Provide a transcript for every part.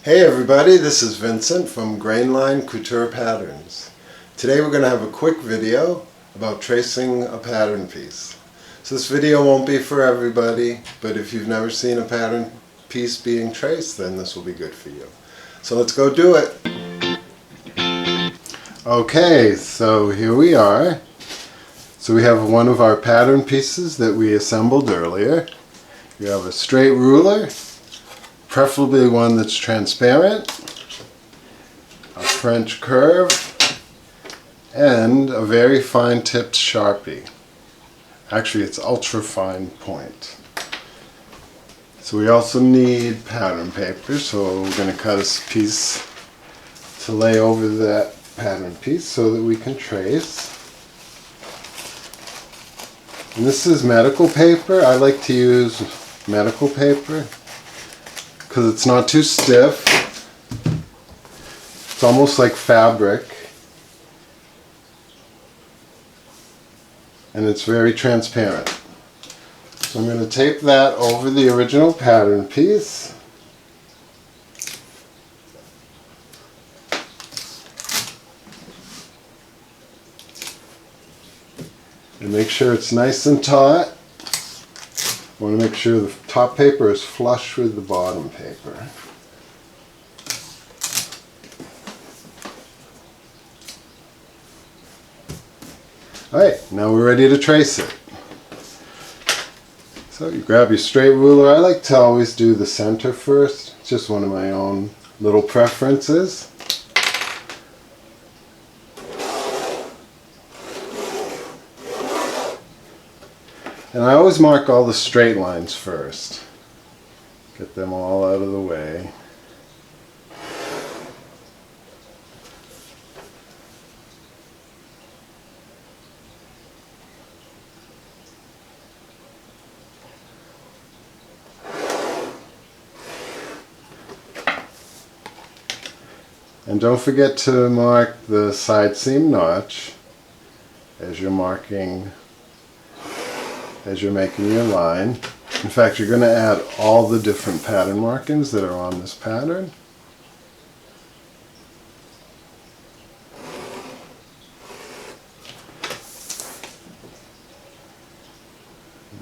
Hey everybody, this is Vincent from Grainline Couture Patterns. Today we're going to have a quick video about tracing a pattern piece. So this video won't be for everybody, but if you've never seen a pattern piece being traced, then this will be good for you. So let's go do it. Okay, so here we are. So we have one of our pattern pieces that we assembled earlier. You have a straight ruler, preferably one that's transparent, a French curve, and a very fine tipped Sharpie. Actually, it's ultra fine point. So we also need pattern paper, so we're going to cut a piece to lay over that pattern piece so that we can trace. And this is medical paper. I like to use medical paper because it's not too stiff. It's almost like fabric. And it's very transparent. So I'm going to tape that over the original pattern piece. And make sure it's nice and taut. I want to make sure the top paper is flush with the bottom paper. Alright, now we're ready to trace it. So you grab your straight ruler. I like to always do the center first. It's just one of my own little preferences. And I always mark all the straight lines first. Get them all out of the way. And don't forget to mark the side seam notch as you're making your line. In fact, you're going to add all the different pattern markings that are on this pattern.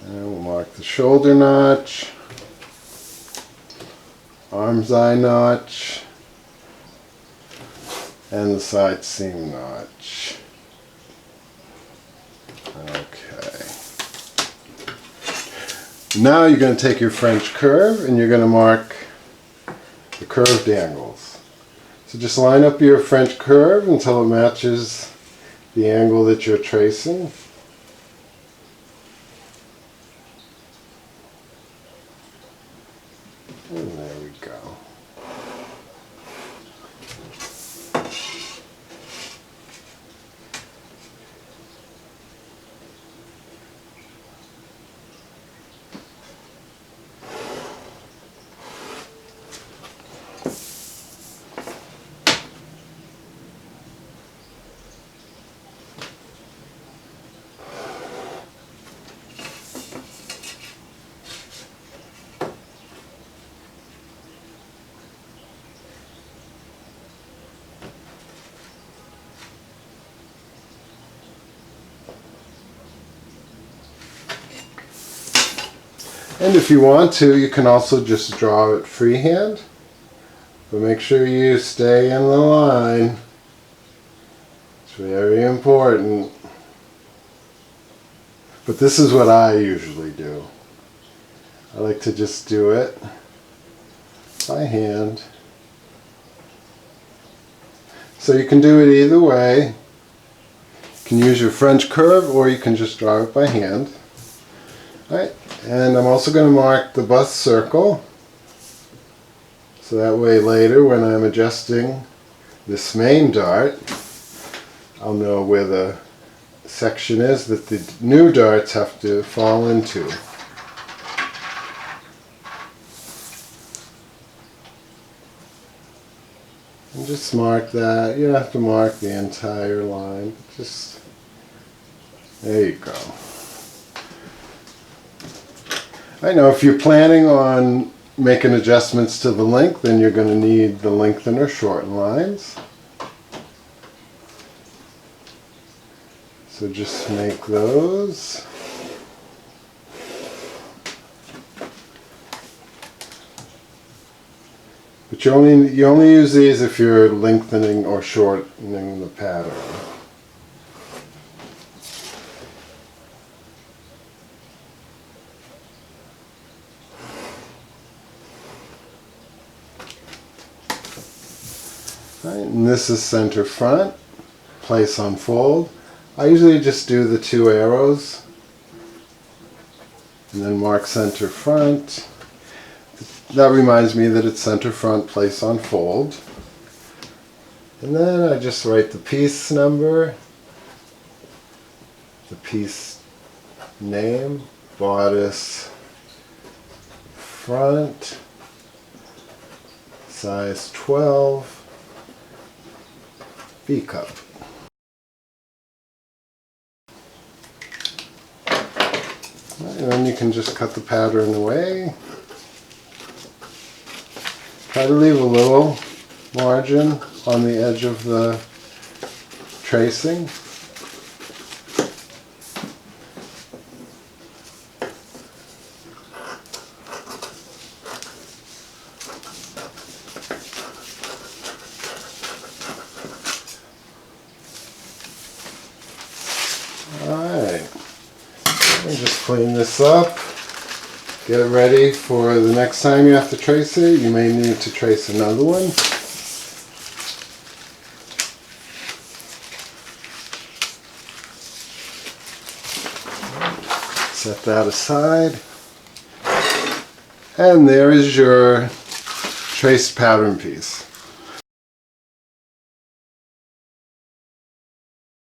And we'll mark the shoulder notch, arm's eye notch, and the side seam notch. Okay. Now you're going to take your French curve and you're going to mark the curved angles. So just line up your French curve until it matches the angle that you're tracing. And there we go. And if you want to, you can also just draw it freehand. But make sure you stay in the line. It's very important. But this is what I usually do. I like to just do it by hand. So you can do it either way. You can use your French curve or you can just draw it by hand. Alright, and I'm also going to mark the bust circle. So that way later when I'm adjusting this main dart, I'll know where the section is that the new darts have to fall into. And just mark that. You don't have to mark the entire line. Just, there you go. I know if you're planning on making adjustments to the length, then you're going to need the lengthener shorten lines. So just make those. But you only use these if you're lengthening or shortening the pattern. Right, and this is center front, place on fold. I usually just do the 2 arrows and then mark center front. That reminds me that it's center front, place on fold. And then I just write the piece number, the piece name, bodice, front, size 12, B-cup. And then you can just cut the pattern away. Try to leave a little margin on the edge of the tracing. Alright, just clean this up. Get it ready for the next time you have to trace it. You may need to trace another one. Set that aside. And there is your traced pattern piece.